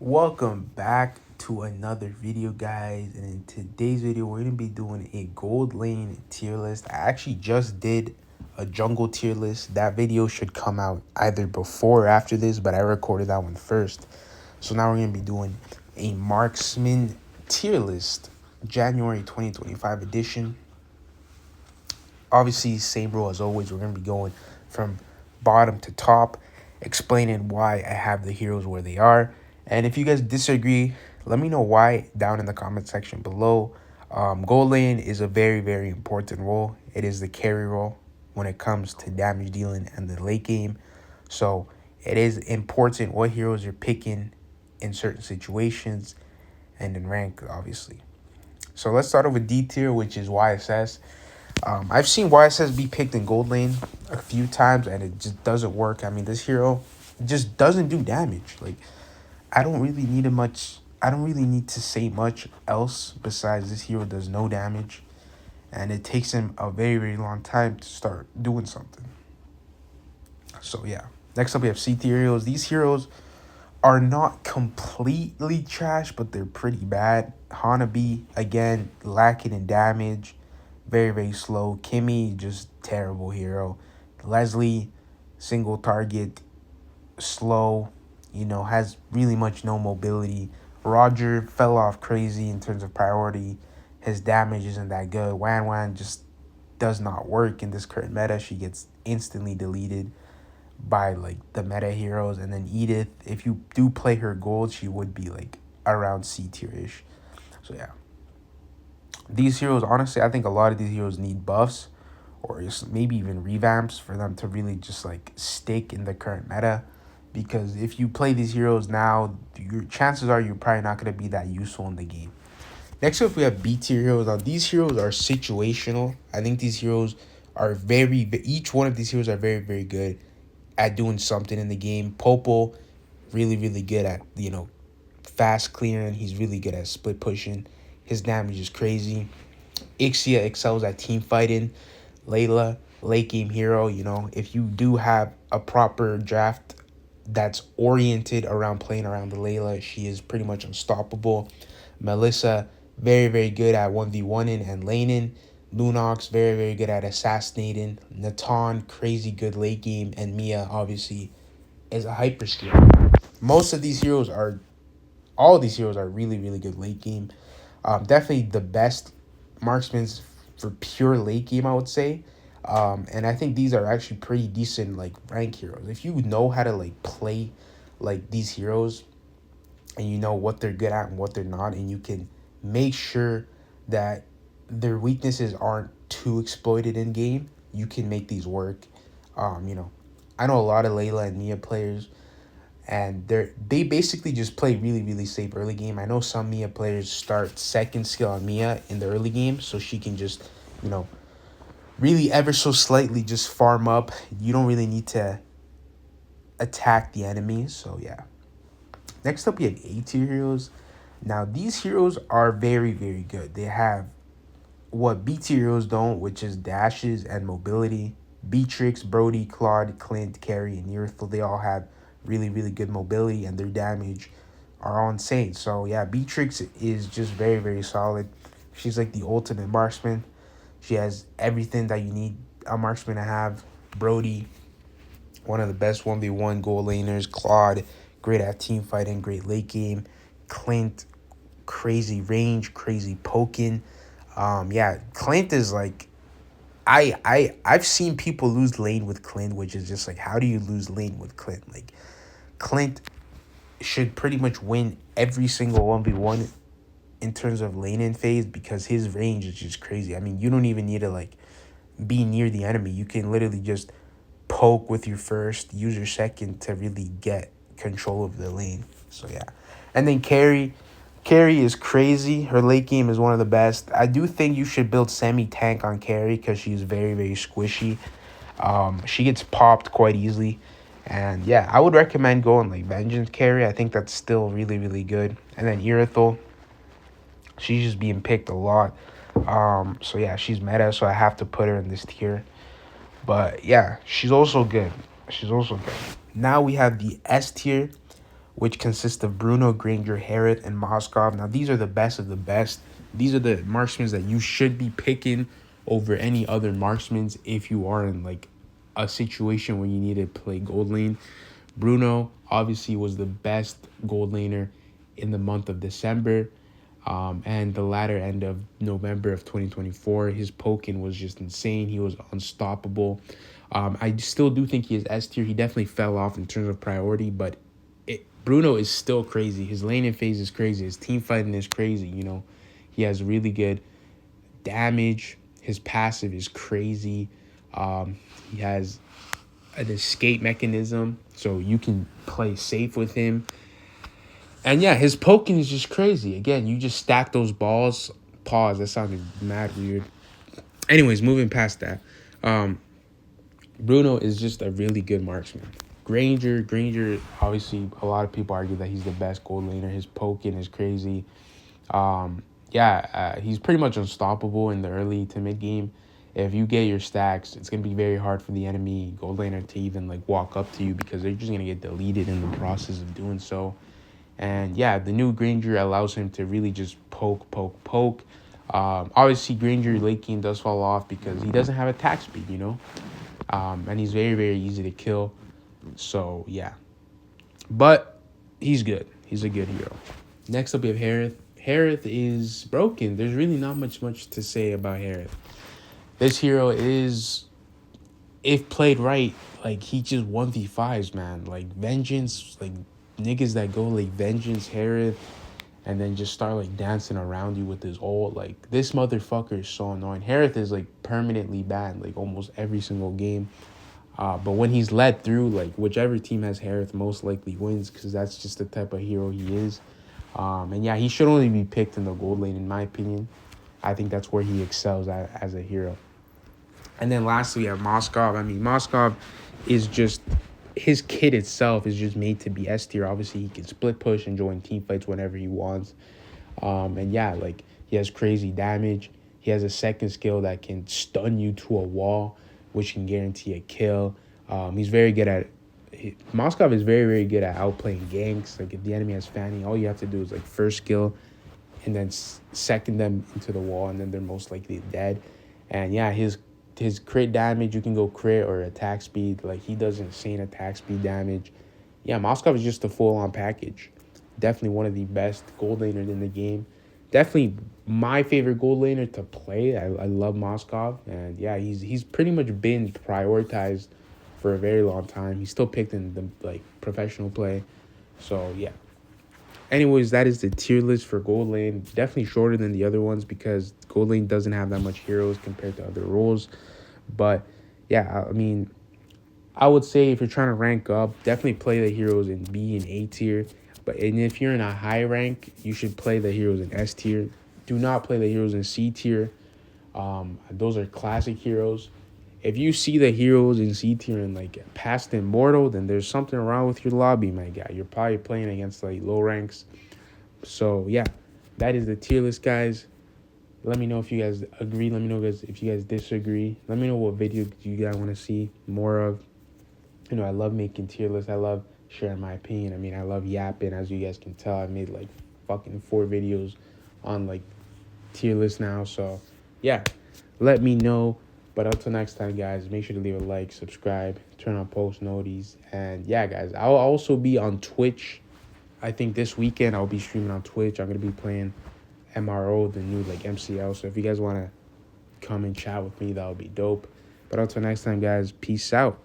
Welcome back to another video, guys, and in today's video we're going to be doing a gold lane tier list. I actually just did a jungle tier list. That video should come out either before or after this, but I recorded that one first. So now we're going to be doing a marksman tier list, January 2025 edition. Obviously, same rule as always. We're going to be going from bottom to top, explaining why I have the heroes where they are. And if you guys disagree, let me know why down in the comment section below. Gold lane is a very, very important role. It is the carry role when it comes to damage dealing and the late game. So it is important what heroes you're picking in certain situations and in rank, obviously. So let's start off with D tier, which is YSS. I've seen YSS be picked in gold lane a few times, and it just doesn't work. I mean, this hero just doesn't do damage. Like, I don't really need to say much else besides this hero does no damage, and it takes him a very, very long time to start doing something. So yeah. Next up, we have C tier heroes. These heroes are not completely trash, but they're pretty bad. Hanabi, again, lacking in damage. Very, very slow. Kimmy, just terrible hero. Leslie, single target, slow, has really much no mobility. Roger fell off crazy in terms of priority. His damage isn't that good. Wan Wan just does not work in this current meta. She gets instantly deleted by like the meta heroes. And then Edith, if you do play her gold, she would be like around C tier-ish. So yeah. These heroes, honestly, I think a lot of these heroes need buffs or just maybe even revamps for them to really just like stick in the current meta. Because if you play these heroes now, your chances are you're probably not going to be that useful in the game. Next up, we have B tier heroes. Now, these heroes are situational. I think these heroes are each one of these heroes are very, very good at doing something in the game. Popo, really, really good at, fast clearing. He's really good at split pushing. His damage is crazy. Ixia excels at team fighting. Layla, late game hero. If you do have a proper draft that's oriented around playing around the Layla, she is pretty much unstoppable. Melissa, very, very good at 1v1ing and laning. Lunox, very, very good at assassinating. Natan, crazy good late game. And Mia, obviously, is a hyper skill. All of these heroes are really, really good late game. Definitely the best marksmen for pure late game, I would say. And I think these are actually pretty decent like rank heroes. If you know how to like play like these heroes and you know what they're good at and what they're not, and you can make sure that their weaknesses aren't too exploited in game, you can make these work. I know a lot of Layla and Mia players, and they basically just play really, really safe early game. I know some Mia players start second skill on Mia in the early game, so she can just, really ever so slightly just farm up. You don't really need to attack the enemies. So yeah. Next up, we have A tier heroes. Now these heroes are very, very good. They have what B tier heroes don't, which is dashes and mobility. Beatrix, Brody, Claude, Clint, Carrie, and Earthful, they all have really, really good mobility, and their damage are all insane. So yeah, Beatrix is just very, very solid. She's like the ultimate marksman. She has everything that you need a marksman to have. Brody, one of the best 1v1 goal laners. Claude, great at team fighting, great late game. Clint, crazy range, crazy poking. Clint is like, I've seen people lose lane with Clint, which is just like, how do you lose lane with Clint? Like, Clint should pretty much win every single 1v1 in terms of lane in phase because his range is just crazy. I mean, you don't even need to like be near the enemy. You can literally just poke with your first, use your second to really get control of the lane. So yeah. And then Carrie is crazy. Her late game is one of the best. I do think you should build semi-tank on Carrie because she's very, very squishy. She gets popped quite easily. And yeah, I would recommend going like Vengeance Carrie. I think that's still really, really good. And then Irithel, she's just being picked a lot. So yeah, she's meta, so I have to put her in this tier. But yeah, she's also good. Now we have the S tier, which consists of Bruno, Granger, Harrith, and Moskov. Now, these are the best of the best. These are the marksmen that you should be picking over any other marksmen if you are in like a situation where you need to play gold lane. Bruno obviously was the best gold laner in the month of December. And the latter end of November of 2024, his poking was just insane. He was unstoppable. I still do think he is S tier. He definitely fell off in terms of priority, but Bruno is still crazy. His laning phase is crazy. His team fighting is crazy. You know, he has really good damage. His passive is crazy. He has an escape mechanism, so you can play safe with him. And yeah, his poking is just crazy. Again, you just stack those balls. Pause. That sounded mad weird. Anyways, moving past that. Bruno is just a really good marksman. Granger, obviously, a lot of people argue that he's the best gold laner. His poking is crazy. He's pretty much unstoppable in the early to mid game. If you get your stacks, it's going to be very hard for the enemy gold laner to even like walk up to you because they're just going to get deleted in the process of doing so. And yeah, the new Granger allows him to really just poke. Obviously, Granger late game does fall off because he doesn't have attack speed, you know? And he's very, very easy to kill. So, yeah. But he's good. He's a good hero. Next up, we have Harrith. Harrith is broken. There's really not much to say about Harrith. This hero is, if played right, like, he just 1v5s, man. Like, Vengeance, like, niggas that go, like, Vengeance, Harrith, and then just start, like, dancing around you with his ult. Like, this motherfucker is so annoying. Harrith is, like, permanently banned, like, almost every single game. But when he's led through, like, whichever team has Harrith most likely wins because that's just the type of hero he is. And, yeah, he should only be picked in the gold lane, in my opinion. I think that's where he excels as a hero. And then lastly, we have Moskov. I mean, Moskov is just... his kit itself is just made to be S tier. Obviously, he can split push and join team fights whenever he wants. And, yeah, like, he has crazy damage. He has a second skill that can stun you to a wall, which can guarantee a kill. He's very good at... Moskov is very, very good at outplaying ganks. Like, if the enemy has Fanny, all you have to do is, like, first skill and then second them into the wall, and then they're most likely dead. And, yeah, his crit damage, you can go crit or attack speed. Like, he does insane attack speed damage. Yeah, Moskov is just a full-on package. Definitely one of the best gold laners in the game. Definitely my favorite gold laner to play. I love Moskov. And, yeah, he's pretty much been prioritized for a very long time. He's still picked in the, like, professional play. So, yeah. Anyways, that is the tier list for gold lane. Definitely shorter than the other ones because gold lane doesn't have that much heroes compared to other roles. But, yeah, I mean, I would say if you're trying to rank up, definitely play the heroes in B and A tier. And if you're in a high rank, you should play the heroes in S tier. Do not play the heroes in C tier. Those are classic heroes. If you see the heroes in C tier and, like, past Immortal, then there's something wrong with your lobby, my guy. You're probably playing against, like, low ranks. So, yeah, that is the tier list, guys. Let me know if you guys agree. Let me know if you guys disagree. Let me know what video you guys want to see more of. You know, I love making tier lists. I love sharing my opinion. I mean, I love yapping. As you guys can tell, I made, like, fucking 4 videos on, like, tier lists now. So, yeah, let me know. But until next time, guys, make sure to leave a like, subscribe, turn on post noties. And, yeah, guys, I'll also be on Twitch. I think this weekend I'll be streaming on Twitch. I'm going to be playing MRO, the new, like, MCL. So if you guys want to come and chat with me, that would be dope. But until next time, guys, peace out.